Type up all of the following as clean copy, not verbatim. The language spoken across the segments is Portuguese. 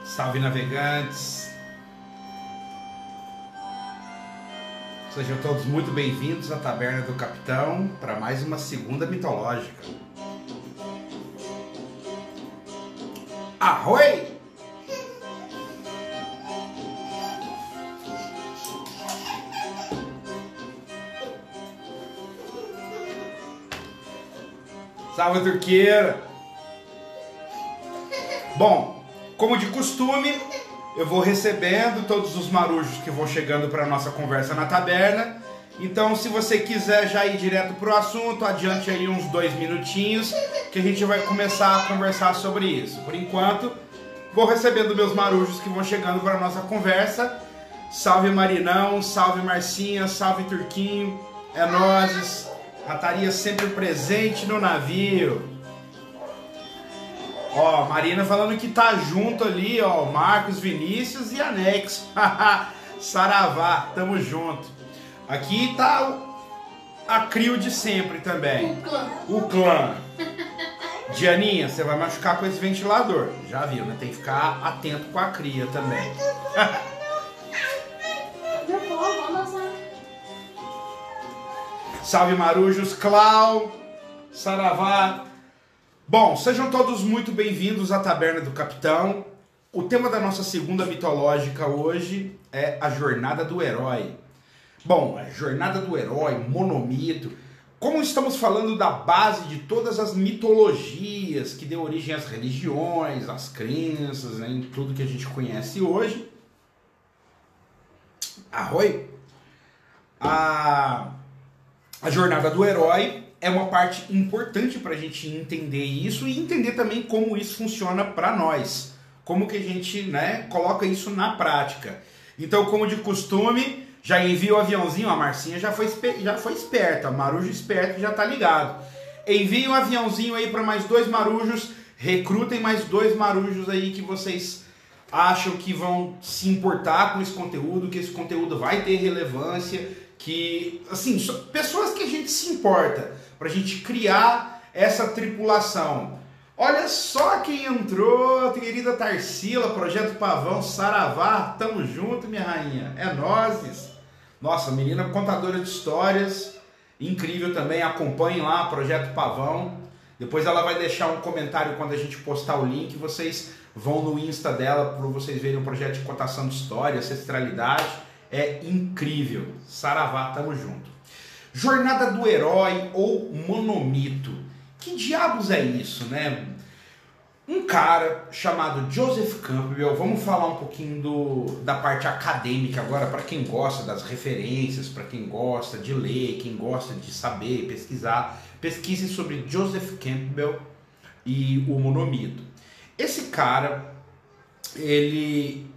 Salve, navegantes! Sejam todos muito bem-vindos à Taberna do Capitão para mais uma segunda mitológica. Arroi! Salve, turqueira! Bom, como de costume, eu vou recebendo todos os marujos que vão chegando para a nossa conversa na taberna. Então, se você quiser já ir direto para o assunto, adiante aí uns 2 minutinhos, que a gente vai começar a conversar sobre isso. Por enquanto, vou recebendo meus marujos que vão chegando para a nossa conversa. Salve Marinão, salve Marcinha, salve Turquinho, é nóis. Rataria sempre presente no navio. Ó, Marina falando que tá junto ali, ó, Marcos, Vinícius e Anexo. Saravá, tamo junto. Aqui tá a crio de sempre também. O clã. Dianinha, você vai machucar com esse ventilador. Já viu, né? Tem que ficar atento com a cria também. Salve Marujos, Clau, Saravá. Bom, sejam todos muito bem-vindos à Taberna do Capitão. O tema da nossa segunda mitológica hoje é a Jornada do Herói. Bom, a Jornada do Herói, monomito. Como estamos falando da base de todas as mitologias que deu origem às religiões, às crenças, né, em tudo que a gente conhece hoje. Arroi! A Jornada do Herói é uma parte importante para a gente entender isso e entender também como isso funciona para nós. Como que a gente, né, coloca isso na prática. Então, como de costume, já envia o aviãozinho. A Marcinha já foi esperta. Marujo esperto já tá ligado. Envia o aviãozinho aí para mais 2 marujos. Recrutem mais 2 marujos aí que vocês acham que vão se importar com esse conteúdo, que esse conteúdo vai ter relevância, que, assim, pessoas que a gente se importa, pra gente criar essa tripulação. Olha só quem entrou, querida Tarsila, Projeto Pavão, Saravá, tamo junto, minha rainha, é nóis. Nossa, menina contadora de histórias, incrível também, acompanhem lá, Projeto Pavão. Depois ela vai deixar um comentário quando a gente postar o link, vocês vão no Insta dela para vocês verem o projeto de contação de história, ancestralidade, é incrível. Saravá, tamo junto. Jornada do Herói ou monomito. Que diabos é isso, né? Um cara chamado Joseph Campbell, vamos falar um pouquinho da parte acadêmica agora, para quem gosta das referências, para quem gosta de ler, quem gosta de saber, pesquisar. Pesquise sobre Joseph Campbell e o monomito. Esse cara, ele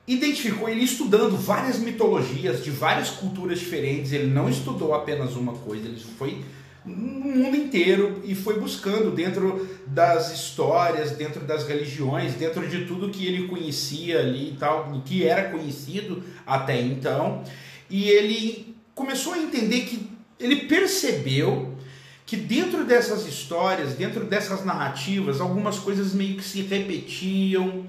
identificou, ele estudando várias mitologias de várias culturas diferentes, ele não estudou apenas uma coisa, ele foi no mundo inteiro e foi buscando dentro das histórias, dentro das religiões, dentro de tudo que ele conhecia ali e tal, que era conhecido até então, e ele começou a entender que ele percebeu que dentro dessas histórias, dentro dessas narrativas, algumas coisas meio que se repetiam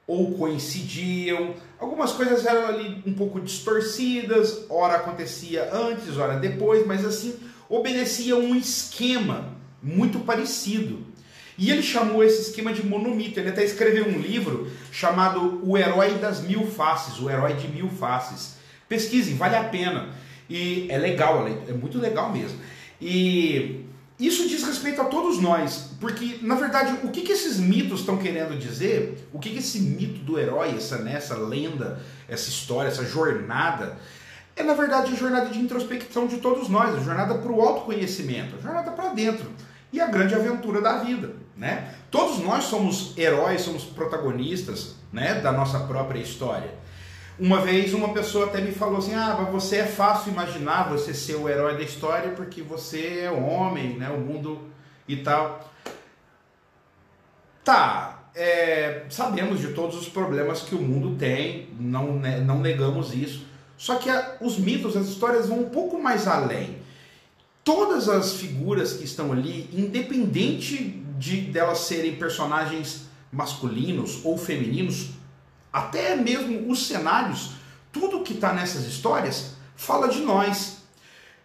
ou coincidiam, algumas coisas eram ali um pouco distorcidas, ora acontecia antes, ora depois, mas assim, obedecia um esquema muito parecido. E ele chamou esse esquema de monomito. Ele até escreveu um livro chamado O Herói das Mil Faces, O Herói de Mil Faces. Pesquisem, vale a pena. E é legal, é muito legal mesmo. E isso diz respeito a todos nós, porque, na verdade, o que esses mitos estão querendo dizer, o que esse mito do herói, essa lenda, essa história, essa jornada, é, na verdade, a jornada de introspecção de todos nós, a jornada para o autoconhecimento, a jornada para dentro e a grande aventura da vida, né? Todos nós somos heróis, somos protagonistas, né, da nossa própria história. Uma vez uma pessoa até me falou assim, mas você é fácil imaginar você ser o herói da história porque você é homem, né, o mundo e tal. Tá, sabemos de todos os problemas que o mundo tem, não negamos isso. Só que os mitos, as histórias vão um pouco mais além. Todas as figuras que estão ali, independente delas serem personagens masculinos ou femininos, até mesmo os cenários, tudo que está nessas histórias fala de nós.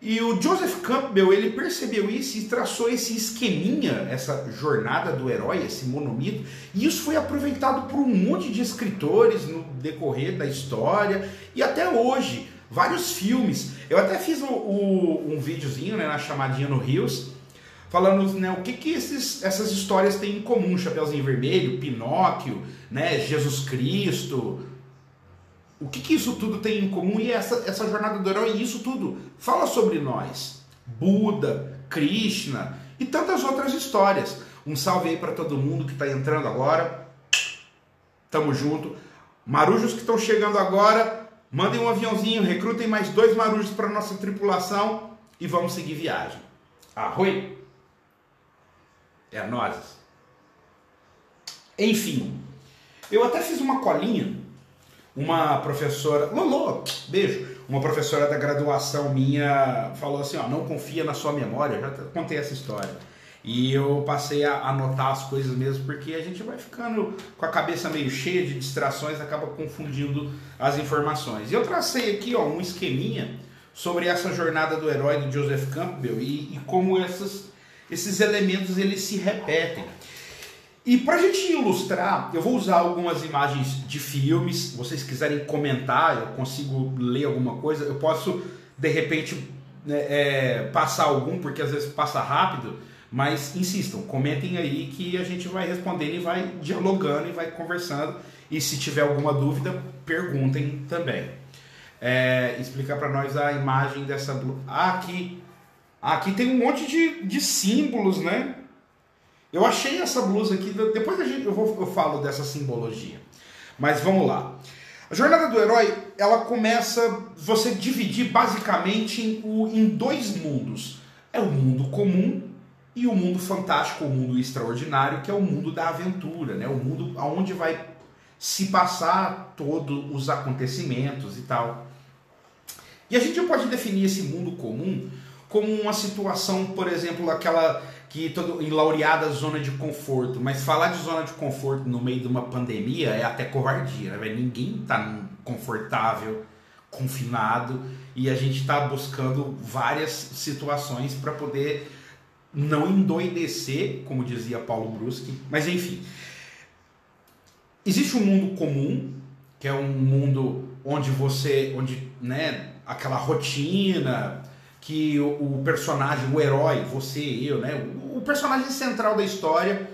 E o Joseph Campbell, ele percebeu isso e traçou esse esqueminha, essa jornada do herói, esse monomito, e isso foi aproveitado por um monte de escritores no decorrer da história, e até hoje, vários filmes. Eu até fiz um videozinho, né, na chamadinha no Rios, falando, né, o que essas histórias têm em comum: Chapeuzinho Vermelho, Pinóquio, né, Jesus Cristo. O que isso tudo tem em comum? E essa jornada do herói, isso tudo fala sobre nós. Buda, Krishna e tantas outras histórias. Um salve aí para todo mundo que está entrando agora. Tamo junto. Marujos que estão chegando agora, mandem um aviãozinho, recrutem mais 2 marujos para nossa tripulação e vamos seguir viagem. Arroi! É nós. Enfim, eu até fiz uma colinha. Uma professora, Lolo, beijo, uma professora da graduação minha falou assim, ó, não confia na sua memória. Eu já contei essa história. E eu passei a anotar as coisas mesmo, porque a gente vai ficando com a cabeça meio cheia de distrações, acaba confundindo as informações. E eu tracei aqui, ó, um esqueminha sobre essa jornada do herói do Joseph Campbell e como esses elementos eles se repetem. E para a gente ilustrar, eu vou usar algumas imagens de filmes. Se vocês quiserem comentar, eu consigo ler alguma coisa. Eu posso, de repente, passar algum, porque às vezes passa rápido. Mas insistam, comentem aí que a gente vai respondendo e vai dialogando e vai conversando. E se tiver alguma dúvida, perguntem também. Explicar para nós a imagem dessa... Aqui tem um monte de símbolos, né? Eu achei essa blusa aqui, depois eu falo dessa simbologia. Mas vamos lá. A jornada do herói, ela começa você dividir basicamente em 2 mundos. É o mundo comum e o mundo fantástico, o mundo extraordinário, que é o mundo da aventura, né? O mundo onde vai se passar todos os acontecimentos e tal. E a gente pode definir esse mundo comum como uma situação, por exemplo, aquela que todo enlaureada zona de conforto. Mas falar de zona de conforto no meio de uma pandemia é até covardia, né? Ninguém está confortável, confinado, e a gente está buscando várias situações para poder não endoidecer, como dizia Paulo Bruschi. Mas enfim, existe um mundo comum, que é um mundo onde né, aquela rotina que o personagem, o herói, você, eu, né, o personagem central da história,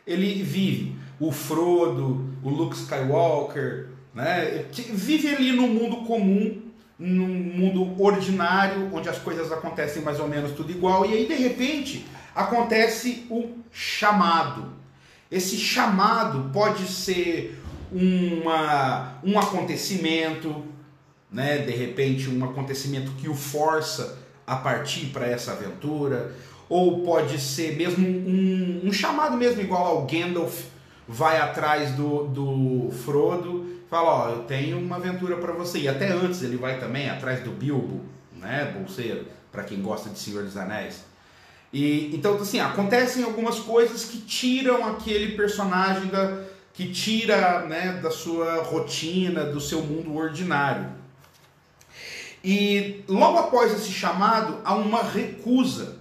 ele vive. O Frodo, o Luke Skywalker, né, vive ali no mundo comum, num mundo ordinário, onde as coisas acontecem mais ou menos tudo igual, e aí de repente acontece o chamado. Esse chamado pode ser um acontecimento, né, de repente um acontecimento que o força a partir para essa aventura, ou pode ser mesmo um chamado mesmo, igual ao Gandalf vai atrás do Frodo, fala, ó, eu tenho uma aventura para você, e até antes ele vai também atrás do Bilbo, né, bolseiro, para quem gosta de Senhor dos Anéis. E então assim, acontecem algumas coisas que tiram aquele personagem que tira, né, da sua rotina, do seu mundo ordinário. E logo após esse chamado, há uma recusa.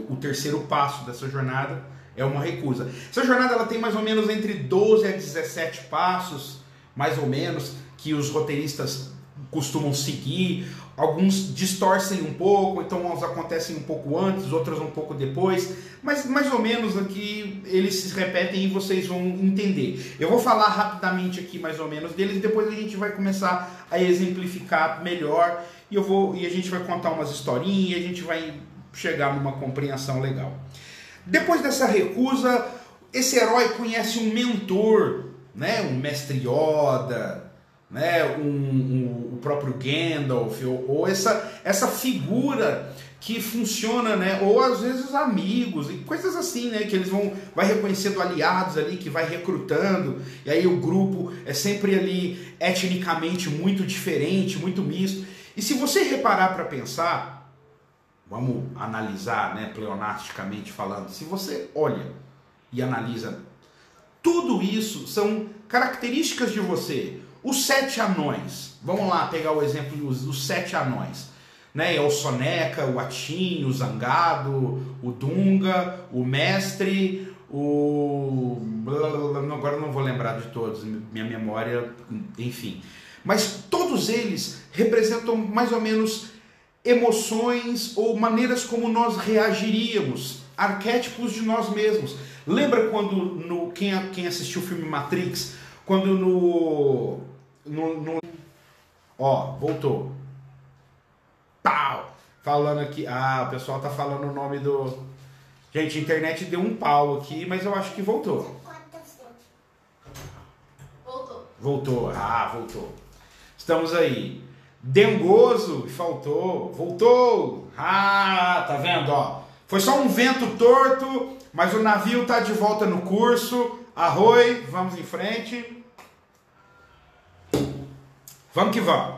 O terceiro passo dessa jornada é uma recusa. Essa jornada ela tem mais ou menos entre 12 a 17 passos, mais ou menos, que os roteiristas costumam seguir. Alguns distorcem um pouco, então uns acontecem um pouco antes, outros um pouco depois, mas mais ou menos aqui eles se repetem e vocês vão entender. Eu vou falar rapidamente aqui mais ou menos deles, depois a gente vai começar a exemplificar melhor e a gente vai contar umas historinhas e a gente vai chegar numa compreensão legal. Depois dessa recusa, esse herói conhece um mentor, né? Um mestre Yoda, né, o próprio Gandalf, ou essa figura que funciona, né, ou às vezes amigos e coisas assim, né, que eles vai reconhecendo aliados ali, que vai recrutando, e aí o grupo é sempre ali etnicamente muito diferente, muito misto. E se você reparar para pensar, vamos analisar, né, pleonasticamente falando, se você olha e analisa Tudo isso são características de você. Os 7 anões, vamos lá pegar o exemplo dos 7 anões. Né? É o Soneca, o Atim, o Zangado, o Dunga, o Mestre, agora eu não vou lembrar de todos, minha memória, enfim. Mas todos eles representam mais ou menos emoções ou maneiras como nós reagiríamos, arquétipos de nós mesmos. Lembra quando, quem assistiu o filme Matrix, quando ó, voltou. Pau! Falando aqui, o pessoal tá falando o nome do... Gente, a internet deu um pau aqui, mas eu acho que voltou. Voltou, voltou. Estamos aí. Dengoso, faltou, voltou. Tá vendo, ó. Foi só um vento torto, mas o navio tá de volta no curso. Arroi, vamos em frente. Vamos que vamos.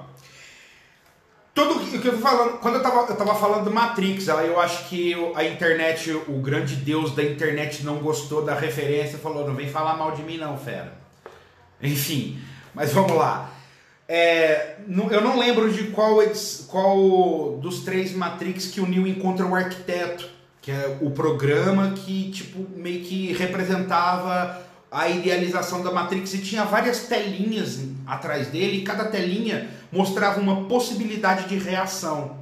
Tudo o que eu tô falando, quando eu tava falando do Matrix, eu acho que a internet, o grande deus da internet não gostou da referência e falou, não vem falar mal de mim não, fera. Enfim, mas vamos lá. Eu não lembro de qual dos 3 Matrix que o Neo encontra o arquiteto, que é o programa que tipo meio que representava a idealização da Matrix, e tinha várias telinhas atrás dele, e cada telinha mostrava uma possibilidade de reação,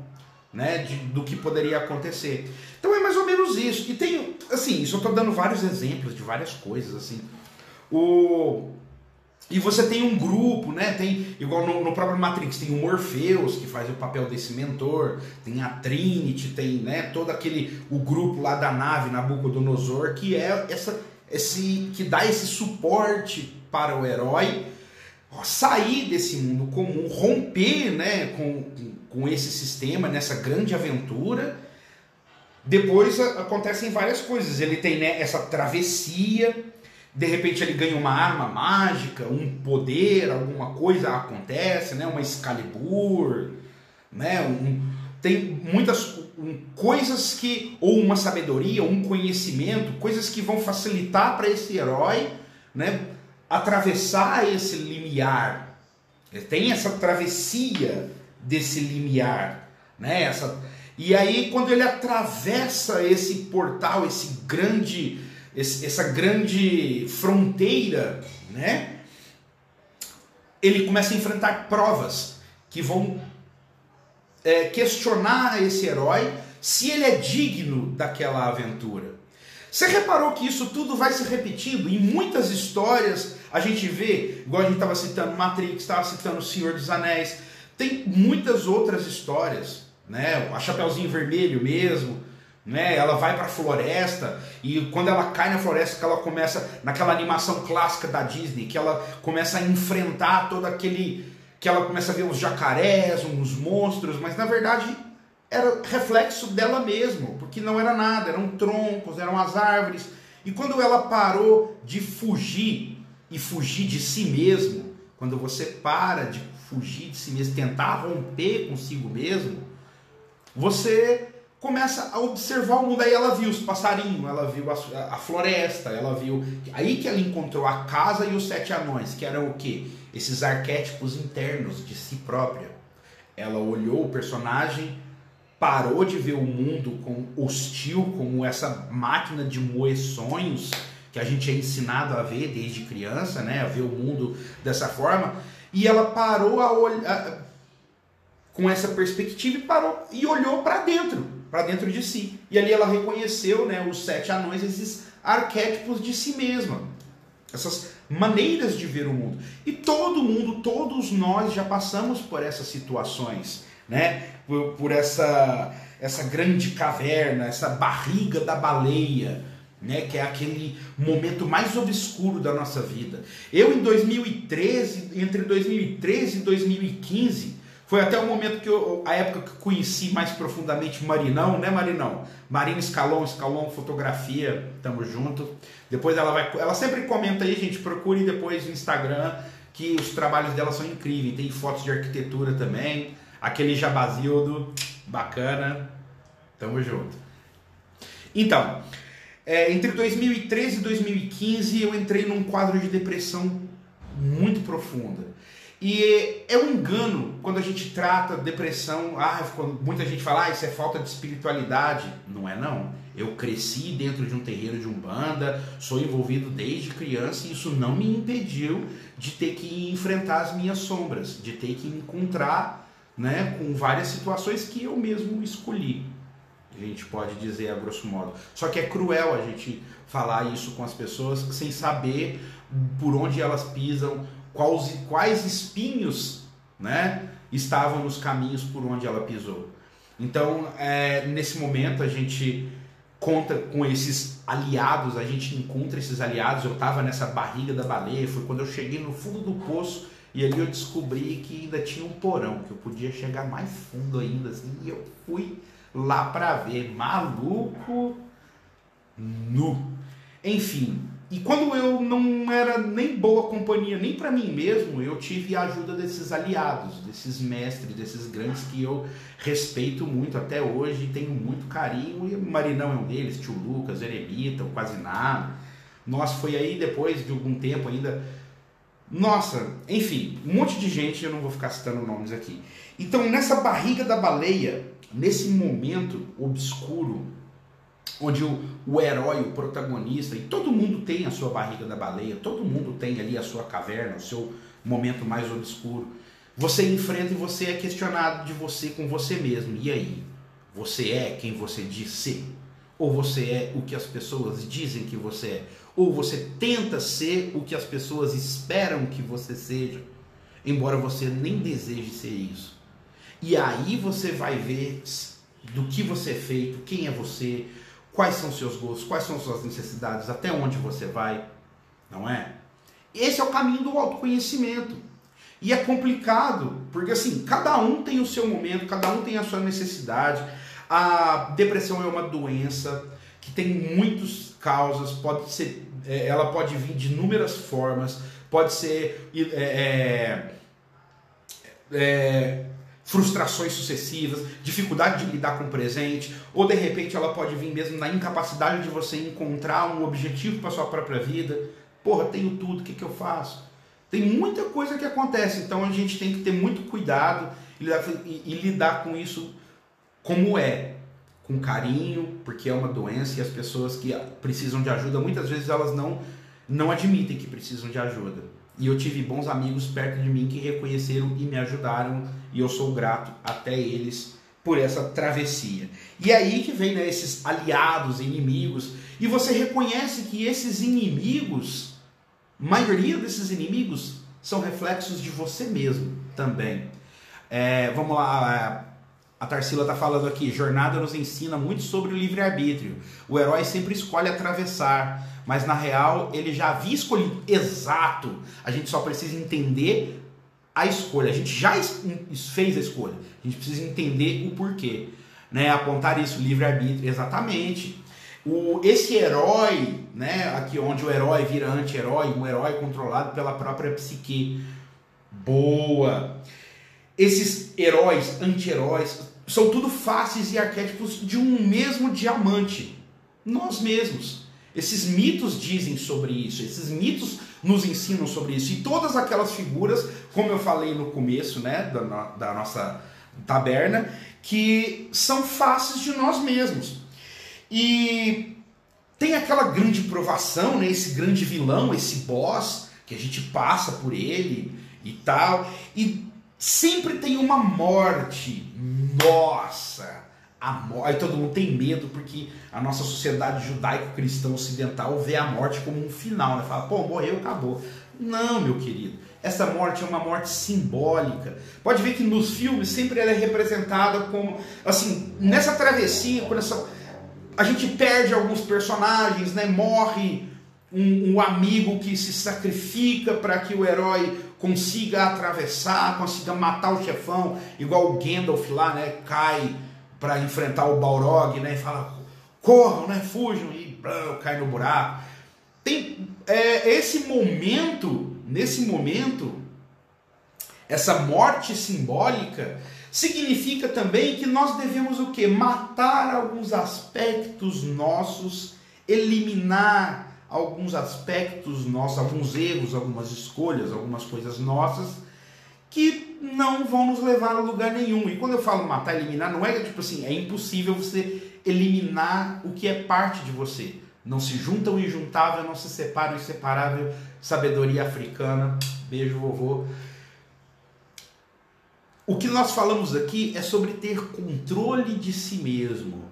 né, do que poderia acontecer. Então é mais ou menos isso. E tem, assim, isso eu estou dando vários exemplos de várias coisas, assim. E você tem um grupo, né? Tem, igual no próprio Matrix, tem o Morpheus, que faz o papel desse mentor, tem a Trinity, tem, né, o grupo lá da nave Nabucodonosor, que é que dá esse suporte para o herói sair desse mundo comum, romper, né, com esse sistema, nessa grande aventura. Depois acontecem várias coisas. Ele tem, né, essa travessia, de repente ele ganha uma arma mágica, um poder, alguma coisa acontece, né, uma Excalibur, né, tem muitas coisas ou uma sabedoria, um conhecimento, coisas que vão facilitar para esse herói, né, atravessar esse limiar. Tem essa travessia desse limiar, né, e aí quando ele atravessa esse portal, essa grande fronteira, né, ele começa a enfrentar provas que vão questionar esse herói se ele é digno daquela aventura. Você reparou que isso tudo vai se repetindo? Em muitas histórias a gente vê, igual a gente estava citando Matrix, estava citando O Senhor dos Anéis, tem muitas outras histórias, né? A Chapeuzinho Vermelho mesmo, né? Ela vai para a floresta e quando ela cai na floresta, que ela começa, naquela animação clássica da Disney, que ela começa a enfrentar todo aquele... que ela começa a ver uns jacarés, uns monstros, mas na verdade era reflexo dela mesma, porque não era nada, eram troncos, eram as árvores. E quando ela parou de fugir, e fugir de si mesmo, quando você para de fugir de si mesmo, tentar romper consigo mesmo, você começa a observar o mundo. Aí ela viu os passarinhos, ela viu a floresta, ela viu... Aí que ela encontrou a casa e os 7 anões, que eram o quê? Esses arquétipos internos de si própria. Ela olhou o personagem, parou de ver o mundo hostil, como essa máquina de moer sonhos, que a gente é ensinado a ver desde criança, né? A ver o mundo dessa forma, e ela parou a olhar com essa perspectiva e olhou para dentro de si. E ali ela reconheceu, né, os 7 anões, esses arquétipos de si mesma, essas maneiras de ver o mundo. E todos nós já passamos por essas situações, né? Por essa grande caverna, essa barriga da baleia, né? Que é aquele momento mais obscuro da nossa vida. Eu em 2013, entre 2013 e 2015, foi até o momento a época que eu conheci mais profundamente Marinão, né, Marinão? Marina Scalon Fotografia, tamo junto. Depois ela sempre comenta aí, gente, procure depois no Instagram, que os trabalhos dela são incríveis. Tem fotos de arquitetura também, aquele Jabazildo, bacana, tamo junto. Então, Entre 2013 e 2015 eu entrei num quadro de depressão muito profunda. E é um engano quando a gente trata depressão, quando muita gente fala, isso é falta de espiritualidade. Não é não. Eu cresci dentro de um terreiro de Umbanda, sou envolvido desde criança e isso não me impediu de ter que enfrentar as minhas sombras, de ter que encontrar, né, com várias situações que eu mesmo escolhi. A gente pode dizer a grosso modo. Só que é cruel a gente falar isso com as pessoas sem saber por onde elas pisam, quais espinhos, né, estavam nos caminhos por onde ela pisou. Então, nesse momento a gente conta com esses aliados, a gente encontra esses aliados. Eu estava nessa barriga da baleia, foi quando eu cheguei no fundo do poço e ali eu descobri que ainda tinha um porão, que eu podia chegar mais fundo ainda, assim, e eu fui lá para ver, maluco, nu. Enfim, e quando eu não era nem boa companhia, nem para mim mesmo, eu tive a ajuda desses aliados, desses mestres, desses grandes que eu respeito muito até hoje, tenho muito carinho, e o Marinão é um deles, tio Lucas, Eremita, o Quase Nada. Nossa, foi aí depois de algum tempo ainda, nossa, enfim, um monte de gente, eu não vou ficar citando nomes aqui. Então, nessa barriga da baleia, nesse momento obscuro, onde o herói, o protagonista, e todo mundo tem a sua barriga da baleia, todo mundo tem ali a sua caverna, o seu momento mais obscuro, você enfrenta e você é questionado de você com você mesmo. E aí? Você é quem você diz ser? Ou você é o que as pessoas dizem que você é? Ou você tenta ser o que as pessoas esperam que você seja, embora você nem deseje ser isso? E aí você vai ver do que você é feito, quem é você, quais são seus gostos, quais são suas necessidades, até onde você vai, não é? Esse é o caminho do autoconhecimento. E é complicado, porque assim, cada um tem o seu momento, cada um tem a sua necessidade. A depressão é uma doença que tem muitas causas, pode ser, ela pode vir de inúmeras formas, pode ser frustrações sucessivas, dificuldade de lidar com o presente, ou de repente ela pode vir mesmo na incapacidade de você encontrar um objetivo para sua própria vida. Porra, tenho tudo, o que eu faço? Tem muita coisa que acontece, então a gente tem que ter muito cuidado e lidar com isso como com carinho, porque é uma doença e as pessoas que precisam de ajuda, muitas vezes elas não admitem que precisam de ajuda. E eu tive bons amigos perto de mim que reconheceram e me ajudaram, e eu sou grato até eles por essa travessia. E aí que vem, né, esses aliados, inimigos, e você reconhece que esses inimigos, a maioria desses inimigos, são reflexos de você mesmo também. Vamos lá, a Tarsila está falando aqui, Jornada nos ensina muito sobre o livre-arbítrio. O herói sempre escolhe atravessar, mas na real ele já havia escolhido. Exato! A gente só precisa entender a escolha. A gente já fez a escolha. A gente precisa entender o porquê. Né? Apontar isso, livre-arbítrio, exatamente. Esse herói, né? Aqui onde o herói vira anti-herói, um herói controlado pela própria psique. Boa! Esses heróis, anti-heróis, são tudo faces e arquétipos de um mesmo diamante. Nós mesmos. Esses mitos dizem sobre isso, esses mitos nos ensinam sobre isso. E todas aquelas figuras, como eu falei no começo, né, da nossa taberna, que são faces de nós mesmos. E tem aquela grande provação, né, esse grande vilão, esse boss, que a gente passa por ele e tal. E sempre tem uma morte. Nossa! Aí todo mundo tem medo porque a nossa sociedade judaico-cristã ocidental vê a morte como um final, né? Fala, pô, morreu, acabou. Não, meu querido. Essa morte é uma morte simbólica. Pode ver que nos filmes sempre ela é representada como, assim, nessa travessia, a gente perde alguns personagens, né? Morre um amigo que se sacrifica para que o herói consiga atravessar, consiga matar o chefão, igual o Gandalf lá, né? Cai para enfrentar o Balrog, né? E fala, corram, né? Fujam, e cai no buraco. Tem nesse momento, essa morte simbólica significa também que nós devemos o quê? Matar alguns aspectos nossos eliminar alguns aspectos nossos, alguns erros, algumas escolhas, algumas coisas nossas que não vão nos levar a lugar nenhum. E quando eu falo matar, eliminar, não é tipo assim, é impossível você eliminar o que é parte de você. Não se junta o injuntável, não se separa o inseparável. Sabedoria africana. Beijo, vovô. O que nós falamos aqui é sobre ter controle de si mesmo,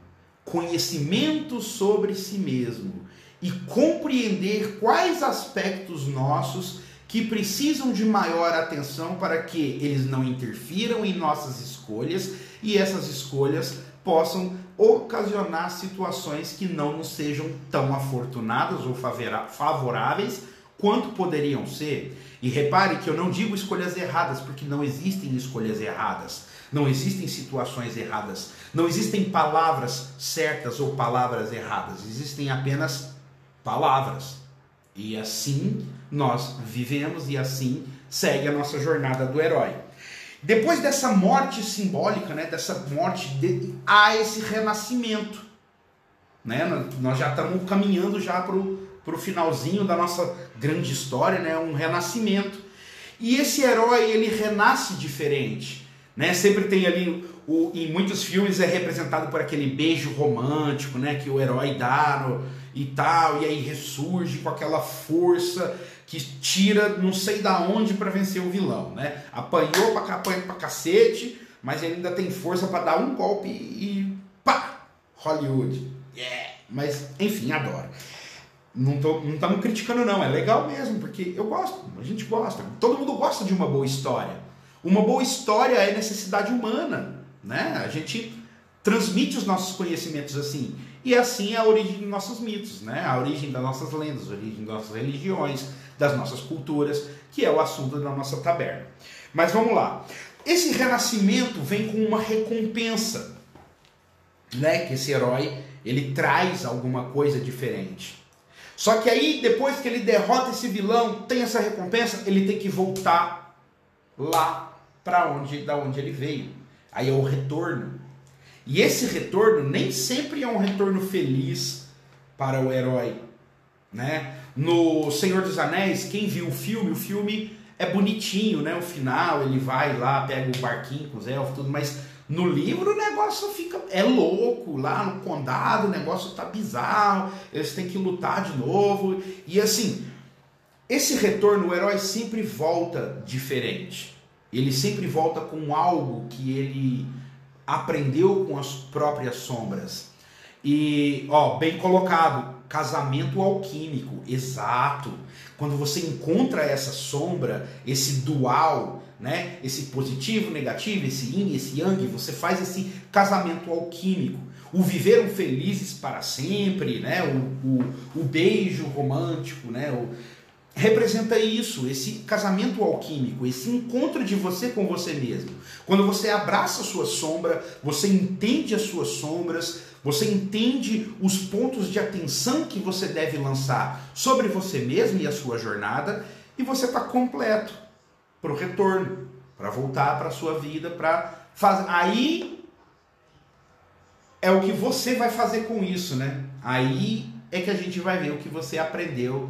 conhecimento sobre si mesmo e compreender quais aspectos nossos que precisam de maior atenção para que eles não interfiram em nossas escolhas e essas escolhas possam ocasionar situações que não nos sejam tão afortunadas ou favoráveis quanto poderiam ser. E repare que eu não digo escolhas erradas, porque não existem escolhas erradas, não existem situações erradas, não existem palavras certas ou palavras erradas, existem apenas palavras. E assim nós vivemos e assim segue a nossa jornada do herói. Depois dessa morte simbólica, né, dessa morte, há esse renascimento. Né? Nós já estamos caminhando já para o finalzinho da nossa grande história, né? Um renascimento. E esse herói, ele renasce diferente. Né? Sempre tem ali, em muitos filmes é representado por aquele beijo romântico, né? Que o herói dá e tal, e aí ressurge com aquela força que tira não sei da onde para vencer o vilão, né? Apanhou pra cacete, mas ele ainda tem força para dar um golpe e pá! Hollywood. Yeah! Mas, enfim, adoro. Não estamos criticando não, é legal mesmo, porque eu gosto, a gente gosta. Todo mundo gosta de uma boa história. Uma boa história é necessidade humana, né? A gente transmite os nossos conhecimentos assim. E assim é a origem dos nossos mitos, né? A origem das nossas lendas, a origem das nossas religiões, das nossas culturas, que é o assunto da nossa taberna. Mas vamos lá. Esse renascimento vem com uma recompensa, né? Que esse herói, ele traz alguma coisa diferente. Só que aí, depois que ele derrota esse vilão, tem essa recompensa, ele tem que voltar lá da onde ele veio. Aí é o retorno. E esse retorno nem sempre é um retorno feliz para o herói, né? No Senhor dos Anéis, quem viu o filme é bonitinho, né? O final, ele vai lá, pega o barquinho com os elfos, tudo, mas no livro o negócio é louco, lá no condado o negócio tá bizarro, eles têm que lutar de novo, e assim, esse retorno, o herói sempre volta diferente, ele sempre volta com algo que ele aprendeu com as próprias sombras. E, ó, bem colocado, casamento alquímico, exato. Quando você encontra essa sombra, esse dual, né? Esse positivo, negativo, esse yin, esse yang, você faz esse casamento alquímico. O viveram felizes para sempre, né? O beijo romântico, né? Representa isso, esse casamento alquímico, esse encontro de você com você mesmo. Quando você abraça a sua sombra, você entende as suas sombras, você entende os pontos de atenção que você deve lançar sobre você mesmo e a sua jornada, e você está completo para o retorno, para voltar para a sua vida, para fazer. Aí é o que você vai fazer com isso, né? Aí é que a gente vai ver o que você aprendeu,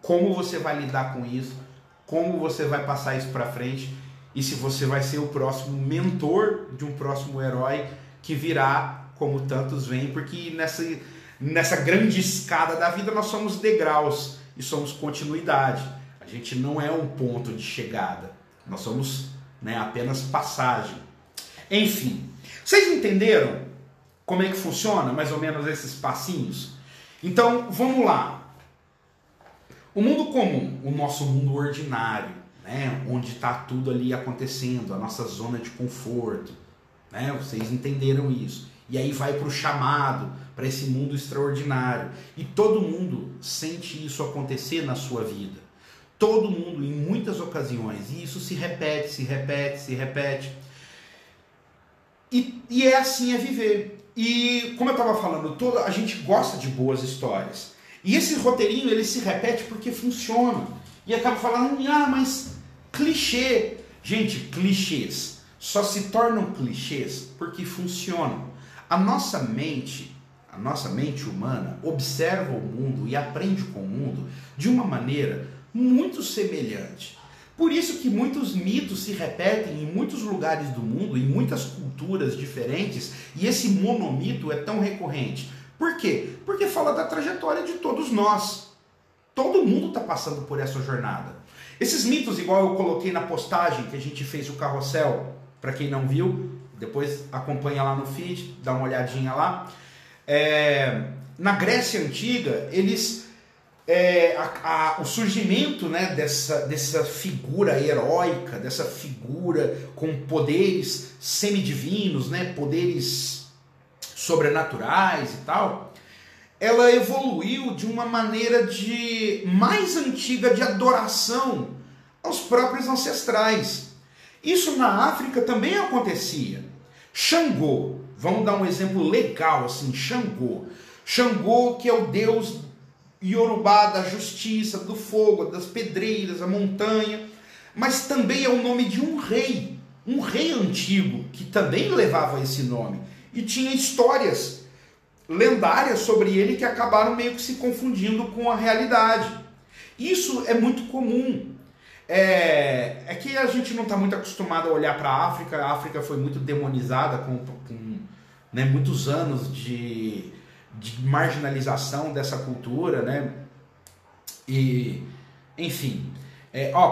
como você vai lidar com isso, como você vai passar isso para frente e se você vai ser o próximo mentor de um próximo herói que virá, como tantos vêm, porque nessa grande escada da vida nós somos degraus e somos continuidade. A gente não é um ponto de chegada, nós somos, né, apenas passagem. Enfim, vocês entenderam como é que funciona mais ou menos esses passinhos? Então vamos lá. O mundo comum, o nosso mundo ordinário, né, onde está tudo ali acontecendo, a nossa zona de conforto, né, vocês entenderam isso. E aí vai para o chamado, para esse mundo extraordinário. E todo mundo sente isso acontecer na sua vida. Todo mundo, em muitas ocasiões. E isso se repete, se repete, se repete. E é assim a viver. E como eu estava falando, a gente gosta de boas histórias. E esse roteirinho, ele se repete porque funciona. E acaba falando, mas clichê. Gente, clichês só se tornam clichês porque funcionam. A nossa mente, a nossa mente humana, observa o mundo e aprende com o mundo de uma maneira muito semelhante. Por isso que muitos mitos se repetem em muitos lugares do mundo, em muitas culturas diferentes, e esse monomito é tão recorrente. Por quê? Porque fala da trajetória de todos nós. Todo mundo está passando por essa jornada. Esses mitos, igual eu coloquei na postagem que a gente fez o carrossel, para quem não viu, depois acompanha lá no feed, dá uma olhadinha lá. Na Grécia Antiga, eles... o surgimento, né, dessa figura heróica, dessa figura com poderes semidivinos, né, poderes sobrenaturais e tal, ela evoluiu de uma maneira mais antiga de adoração aos próprios ancestrais. Isso na África também acontecia. Xangô, vamos dar um exemplo legal assim, Xangô. Xangô, que é o deus Yorubá da justiça, do fogo, das pedreiras, a montanha, mas também é o nome de um rei antigo, que também levava esse nome, e tinha histórias lendárias sobre ele que acabaram meio que se confundindo com a realidade. Isso é muito comum. É que a gente não está muito acostumado a olhar para a África foi muito demonizada com né, muitos anos de marginalização dessa cultura, né? E, enfim,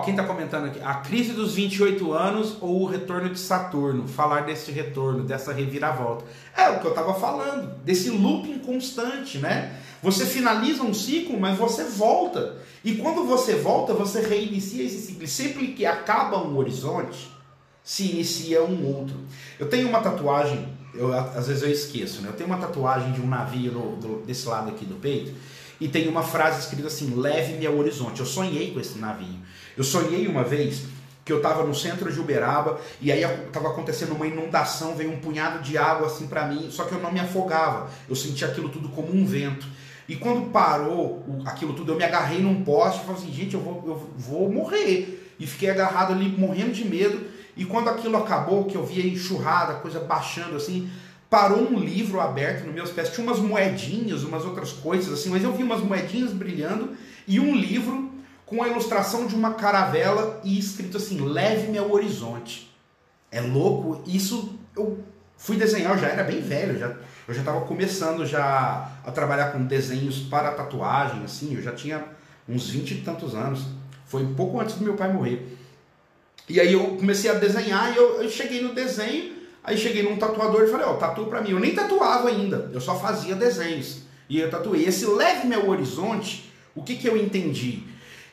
quem está comentando aqui, a crise dos 28 anos ou o retorno de Saturno, falar desse retorno, dessa reviravolta. É o que eu estava falando, desse looping constante, né? Você finaliza um ciclo, mas você volta. E quando você volta, você reinicia esse ciclo. Sempre que acaba um horizonte, se inicia um outro. Eu tenho uma tatuagem, às vezes eu esqueço, né? Eu tenho uma tatuagem de um navio desse lado aqui do peito, e tem uma frase escrita assim: leve-me ao horizonte. Eu sonhei com esse navio. Eu sonhei uma vez que eu estava no centro de Uberaba, e aí estava acontecendo uma inundação, veio um punhado de água assim para mim, só que eu não me afogava. Eu sentia aquilo tudo como um vento. E quando parou aquilo tudo, eu me agarrei num poste e falei assim: gente, eu vou morrer. E fiquei agarrado ali, morrendo de medo. E quando aquilo acabou, que eu vi a enxurrada, a coisa baixando assim, parou um livro aberto nos meus pés. Tinha umas moedinhas, umas outras coisas assim, mas eu vi umas moedinhas brilhando e um livro com a ilustração de uma caravela e escrito assim: leve-me ao horizonte. É louco? Isso eu fui desenhar, eu já era bem velho, eu já estava começando já a trabalhar com desenhos para tatuagem, assim, eu já tinha uns 20 e tantos anos. Foi pouco antes do meu pai morrer. E aí eu comecei a desenhar e eu cheguei no desenho, aí cheguei num tatuador e falei: tatua pra mim. Eu nem tatuava ainda, eu só fazia desenhos. E eu tatuei. Esse leve-me ao horizonte, o que eu entendi?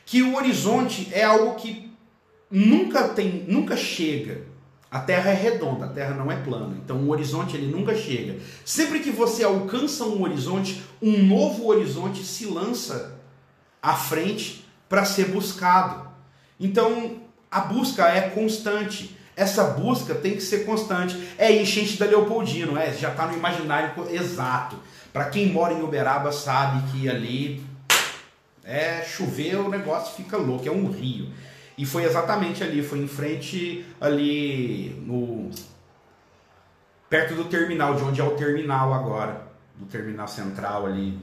Que o horizonte é algo que nunca chega. A Terra é redonda, a Terra não é plana. Então o horizonte ele nunca chega. Sempre que você alcança um horizonte, um novo horizonte se lança à frente para ser buscado. Então a busca é constante. Essa busca tem que ser constante. É enchente da Leopoldina, já está no imaginário exato. Para quem mora em Uberaba sabe que ali chover, o negócio fica louco, é um rio. E foi exatamente ali, foi em frente ali perto do terminal, de onde é o terminal agora, do terminal central ali,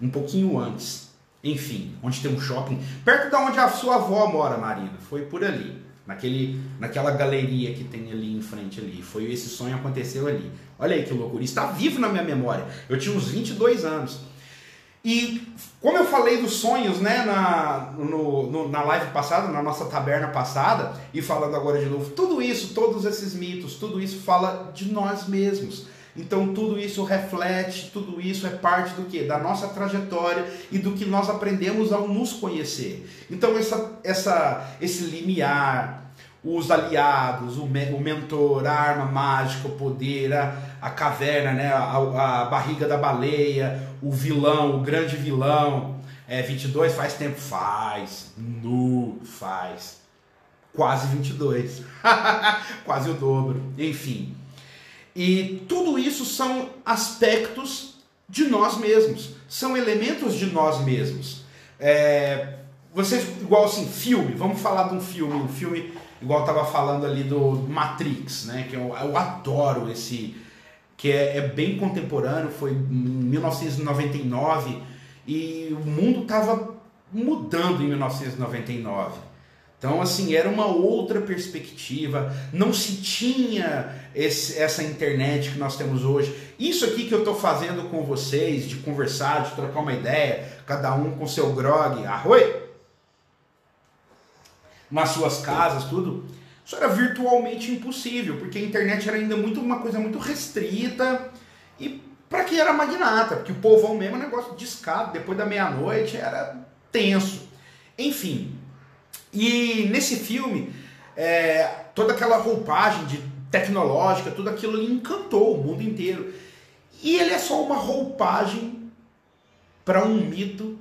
um pouquinho antes. Enfim, onde tem um shopping, perto de onde a sua avó mora, Marina, foi por ali, naquela galeria que tem ali em frente ali, esse sonho aconteceu ali. Olha aí que loucura, está vivo na minha memória, eu tinha uns 22 anos. E como eu falei dos sonhos, né, na live passada, na nossa taberna passada, e falando agora de novo, tudo isso, todos esses mitos, tudo isso fala de nós mesmos. Então tudo isso reflete, tudo isso é parte do quê? Da nossa trajetória e do que nós aprendemos ao nos conhecer. Então esse limiar, os aliados, o mentor, a arma mágica, o poder, a caverna, né? a barriga da baleia, o vilão, o grande vilão. 22 faz tempo? Faz. Faz. Quase 22. Quase o dobro. Enfim. E tudo isso são aspectos de nós mesmos. São elementos de nós mesmos. Vocês, igual assim, filme. Vamos falar de um filme igual eu estava falando ali do Matrix, né? Que eu adoro que é bem contemporâneo, foi em 1999, e o mundo estava mudando em 1999. Então, assim, era uma outra perspectiva, não se tinha essa internet que nós temos hoje. Isso aqui que eu estou fazendo com vocês, de conversar, de trocar uma ideia, cada um com seu grog, arroi, nas suas casas, tudo, isso era virtualmente impossível, porque a internet era ainda uma coisa muito restrita, e para quem era magnata, porque o povão mesmo, é um negócio de escada, depois da meia-noite, era tenso. Enfim... E nesse filme, toda aquela roupagem tecnológica, tudo aquilo encantou o mundo inteiro. E ele é só uma roupagem para um mito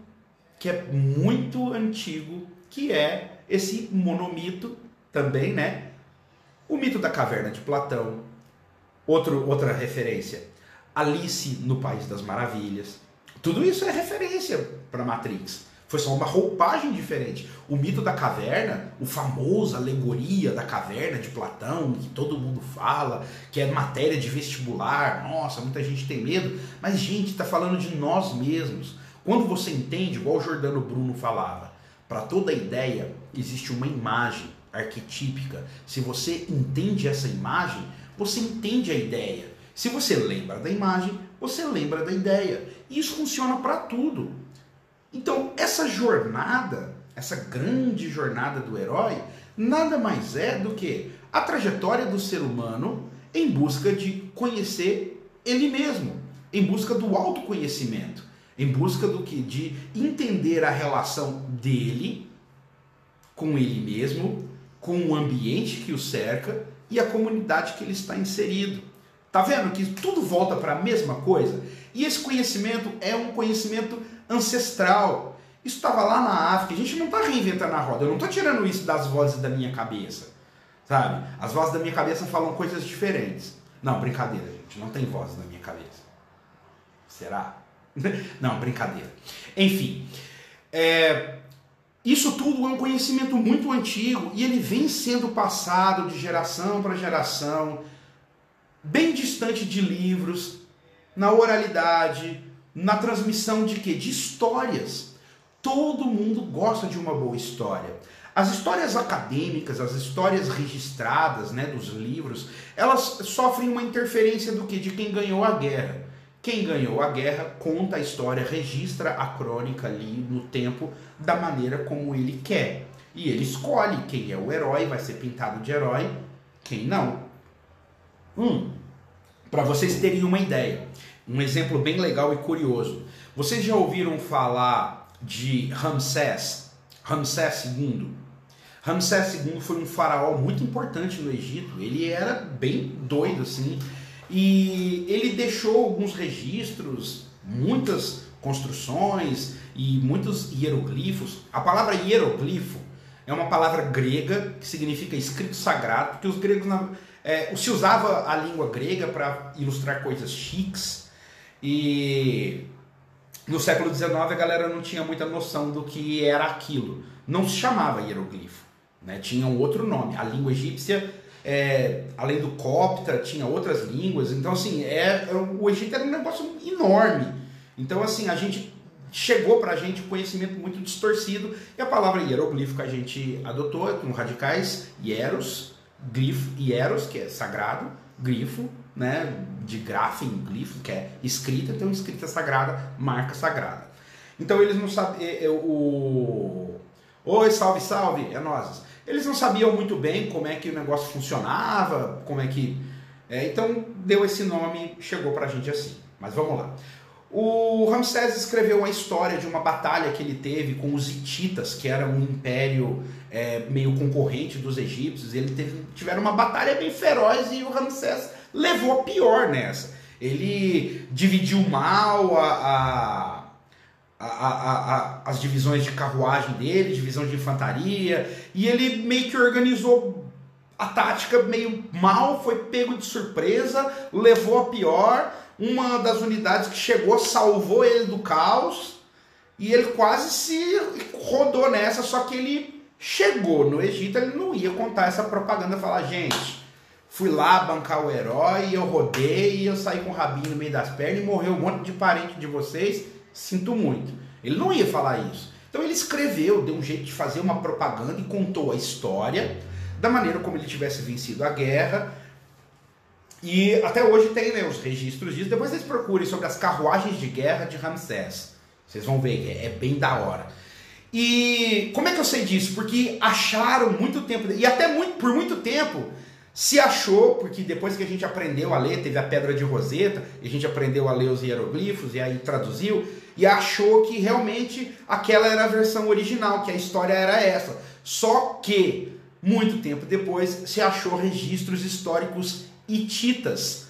que é muito antigo, que é esse monomito também, né? O mito da caverna de Platão. Outra referência, Alice no País das Maravilhas. Tudo isso é referência para Matrix. Foi só uma roupagem diferente. O mito da caverna, o famoso alegoria da caverna de Platão, que todo mundo fala, que é matéria de vestibular, nossa, muita gente tem medo, mas gente, está falando de nós mesmos. Quando você entende, igual o Giordano Bruno falava, para toda ideia existe uma imagem arquetípica. Se você entende essa imagem, você entende a ideia. Se você lembra da imagem, você lembra da ideia. E isso funciona para tudo. Então, essa jornada, essa grande jornada do herói, nada mais é do que a trajetória do ser humano em busca de conhecer ele mesmo, em busca do autoconhecimento, em busca do que? De entender a relação dele com ele mesmo, com o ambiente que o cerca e a comunidade que ele está inserido. Tá vendo que tudo volta para a mesma coisa? E esse conhecimento é um conhecimento ancestral. Isso estava lá na África. A gente não está reinventando a roda. Eu não estou tirando isso das vozes da minha cabeça. Sabe? As vozes da minha cabeça falam coisas diferentes. Não, brincadeira, gente. Não tem vozes na minha cabeça. Será? Não, brincadeira. Enfim. Isso tudo é um conhecimento muito antigo e ele vem sendo passado de geração para geração, bem distante de livros, na oralidade, na transmissão de quê? De histórias. Todo mundo gosta de uma boa história. As histórias acadêmicas, as histórias registradas, né, dos livros, elas sofrem uma interferência do quê? De quem ganhou a guerra. Quem ganhou a guerra conta a história, registra a crônica ali no tempo da maneira como ele quer. E ele escolhe quem é o herói, vai ser pintado de herói, quem não. Para vocês terem uma ideia, um exemplo bem legal e curioso. Vocês já ouviram falar de Ramsés II? Ramsés II foi um faraó muito importante no Egito. Ele era bem doido assim. E ele deixou alguns registros, muitas construções e muitos hieroglifos. A palavra hieroglifo é uma palavra grega que significa escrito sagrado, porque os gregos se usava a língua grega para ilustrar coisas chiques. E no século XIX a galera não tinha muita noção do que era aquilo. Não se chamava hieroglifo, né? Tinha um outro nome. A língua egípcia, além do copta, tinha outras línguas. Então, assim, o Egito era um negócio enorme. Então, assim, chegou pra gente um conhecimento muito distorcido. E a palavra hieroglifo que a gente adotou, com radicais, hieros, glifo, hieros, que é sagrado, grifo, né, de grafem, glifo, que é escrita, então escrita sagrada, marca sagrada. Então eles não sabiam, oi, salve, salve, é nós. Eles não sabiam muito bem como é que o negócio funcionava, como é que... então deu esse nome, chegou pra gente assim. Mas vamos lá. O Ramsés escreveu uma história de uma batalha que ele teve com os hititas, que era um império meio concorrente dos egípcios. Tiveram uma batalha bem feroz e o Ramsés levou a pior nessa. Ele dividiu mal as divisões de carruagem dele, divisão de infantaria, e ele meio que organizou a tática meio mal, foi pego de surpresa, levou a pior. Uma das unidades que chegou salvou ele do caos e ele quase se rodou nessa, só que ele chegou no Egito, ele não ia contar essa propaganda, falar, gente, fui lá bancar o herói, eu rodei, e eu saí com o rabinho no meio das pernas e morreu um monte de parente de vocês, sinto muito. Ele não ia falar isso. Então ele escreveu, deu um jeito de fazer uma propaganda e contou a história da maneira como ele tivesse vencido a guerra. E até hoje tem, né, os registros disso. Depois vocês procurem sobre as carruagens de guerra de Ramsés. Vocês vão ver, é bem da hora. E como é que eu sei disso? Porque acharam muito tempo, e até por muito tempo se achou, porque depois que a gente aprendeu a ler, teve a Pedra de Roseta, e a gente aprendeu a ler os hieroglifos, e aí traduziu, e achou que realmente aquela era a versão original, que a história era essa. Só que, muito tempo depois, se achou registros históricos hititas,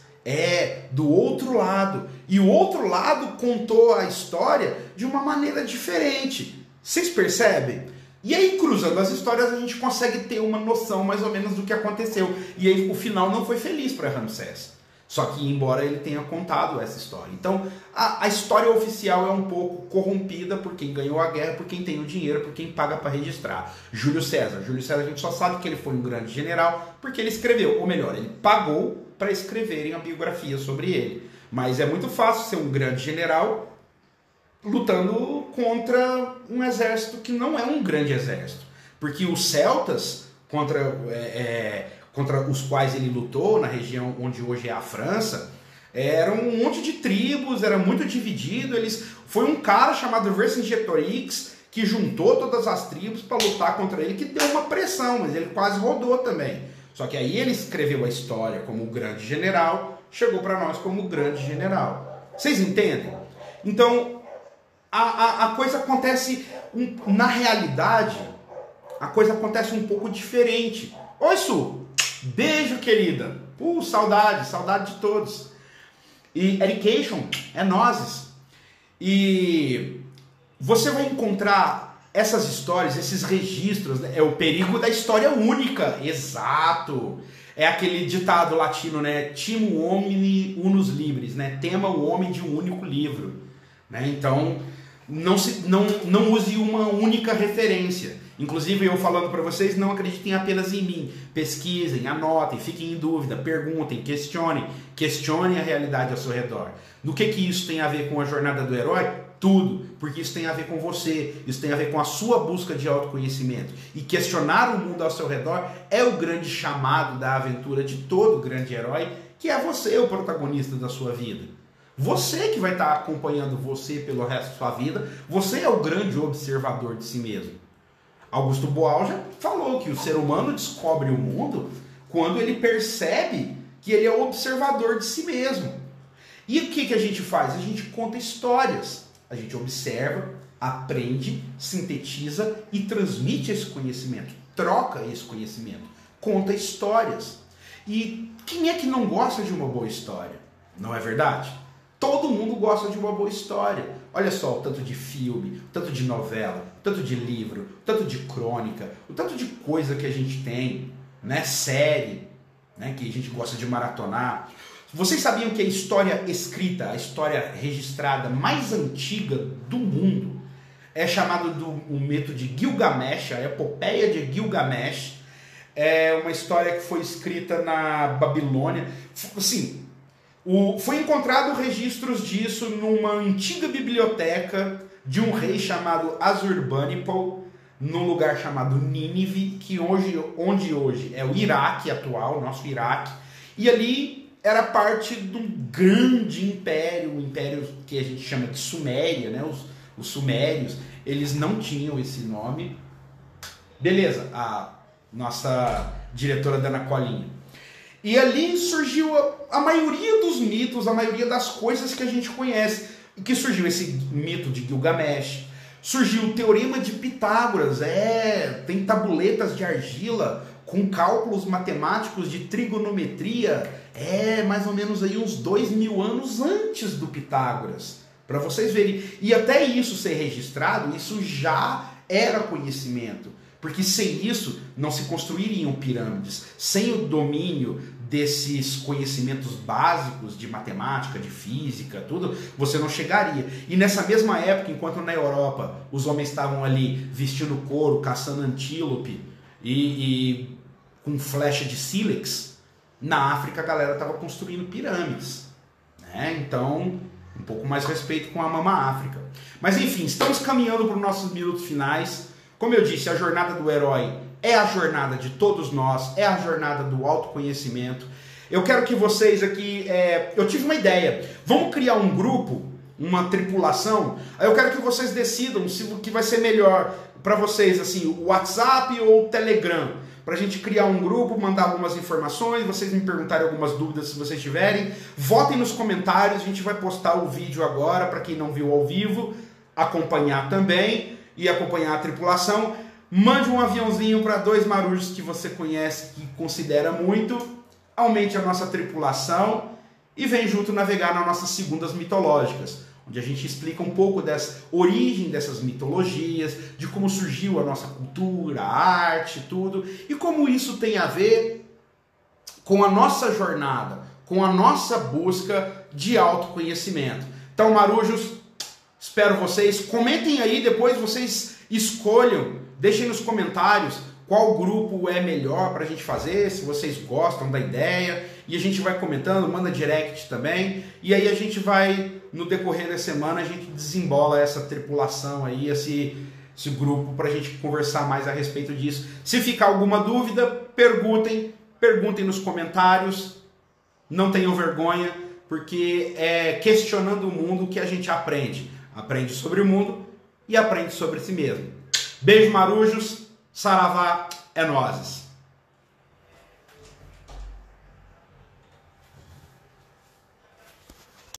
do outro lado. E o outro lado contou a história de uma maneira diferente. Vocês percebem? E aí, cruzando as histórias, a gente consegue ter uma noção mais ou menos do que aconteceu. E aí, o final não foi feliz para Ramsés. Só que, embora ele tenha contado essa história. Então, a história oficial é um pouco corrompida por quem ganhou a guerra, por quem tem o dinheiro, por quem paga para registrar. Júlio César. Júlio César, a gente só sabe que ele foi um grande general porque ele escreveu. Ou melhor, ele pagou para escreverem a biografia sobre ele. Mas é muito fácil ser um grande general lutando contra um exército que não é um grande exército. Porque os celtas, contra os quais ele lutou, na região onde hoje é a França, eram um monte de tribos, era muito dividido. Foi um cara chamado Vercingetorix que juntou todas as tribos para lutar contra ele, que deu uma pressão, mas ele quase rodou também. Só que aí ele escreveu a história como o grande general, chegou para nós como o grande general. Vocês entendem? Então, a coisa acontece, na realidade, a coisa acontece um pouco diferente. Oi, Su! Beijo, querida! Saudade de todos. E Education é nozes. E você vai encontrar essas histórias, esses registros, né? É o perigo da história única. Exato! É aquele ditado latino, né? Timum homini unus libris, né? Tema o homem de um único livro. Né? Então, não use uma única referência. Inclusive, eu falando para vocês, não acreditem apenas em mim. Pesquisem, anotem, fiquem em dúvida, perguntem, questionem a realidade ao seu redor. No que isso tem a ver com a jornada do herói? Tudo, porque isso tem a ver com você, isso tem a ver com a sua busca de autoconhecimento. E questionar o mundo ao seu redor é o grande chamado da aventura de todo grande herói, que é você o protagonista da sua vida. Você que vai estar acompanhando você pelo resto da sua vida, você é o grande observador de si mesmo. Augusto Boal já falou que o ser humano descobre o mundo quando ele percebe que ele é o observador de si mesmo. E o que a gente faz? A gente conta histórias. A gente observa, aprende, sintetiza e transmite esse conhecimento. Troca esse conhecimento. Conta histórias. E quem é que não gosta de uma boa história? Não é verdade? Todo mundo gosta de uma boa história. Olha só o tanto de filme, o tanto de novela, o tanto de livro, o tanto de crônica, o tanto de coisa que a gente tem, né? Série, né? Que a gente gosta de maratonar. Vocês sabiam que a história escrita, a história registrada mais antiga do mundo é chamada do mito de Gilgamesh, a epopeia de Gilgamesh? É uma história que foi escrita na Babilônia. Assim, foi encontrado registros disso numa antiga biblioteca de um rei chamado Assurbanipal, num lugar chamado Nínive, que onde hoje é o Iraque atual, nosso Iraque. E ali era parte de um grande império, um império que a gente chama de Suméria, né? Os sumérios, eles não tinham esse nome. Beleza, a nossa diretora Dana Colinha. E ali surgiu a maioria dos mitos, a maioria das coisas que a gente conhece. Que surgiu esse mito de Gilgamesh, surgiu o Teorema de Pitágoras, tem tabuletas de argila com cálculos matemáticos de trigonometria, mais ou menos aí uns 2000 anos antes do Pitágoras, para vocês verem. E até isso ser registrado, isso já era conhecimento, porque sem isso não se construiriam pirâmides, sem o domínio desses conhecimentos básicos de matemática, de física, tudo, você não chegaria. E nessa mesma época, enquanto na Europa os homens estavam ali vestindo couro, caçando antílope e com flecha de sílex, Na África a galera estava construindo pirâmides, né? Então, um pouco mais respeito com a Mama África. Mas enfim, estamos caminhando para os nossos minutos finais. Como eu disse, a jornada do herói é a jornada de todos nós, é a jornada do autoconhecimento. Eu quero que vocês aqui... eu tive uma ideia. Vamos criar um grupo, uma tripulação. Aí eu quero que vocês decidam se o que vai ser melhor para vocês, assim, o WhatsApp ou o Telegram. Para a gente criar um grupo, mandar algumas informações, vocês me perguntarem algumas dúvidas se vocês tiverem. Votem nos comentários, a gente vai postar o vídeo agora, para quem não viu ao vivo, acompanhar também e acompanhar a tripulação. Mande um aviãozinho para 2 marujos que você conhece, que considera muito. Aumente a nossa tripulação e vem junto navegar nas nossas segundas mitológicas, onde a gente explica um pouco dessa origem dessas mitologias, de como surgiu a nossa cultura, a arte, tudo, e como isso tem a ver com a nossa jornada, com a nossa busca de autoconhecimento. Então, marujos, espero vocês. Comentem aí, depois vocês escolham, deixem nos comentários qual grupo é melhor para a gente fazer, se vocês gostam da ideia, e a gente vai comentando, manda direct também, e aí a gente vai, no decorrer da semana, a gente desembola essa tripulação aí, esse grupo, para a gente conversar mais a respeito disso. Se ficar alguma dúvida, perguntem nos comentários, não tenham vergonha, porque é questionando o mundo que a gente aprende. Aprende sobre o mundo e aprende sobre si mesmo. Beijo, marujos. Saravá, é nozes.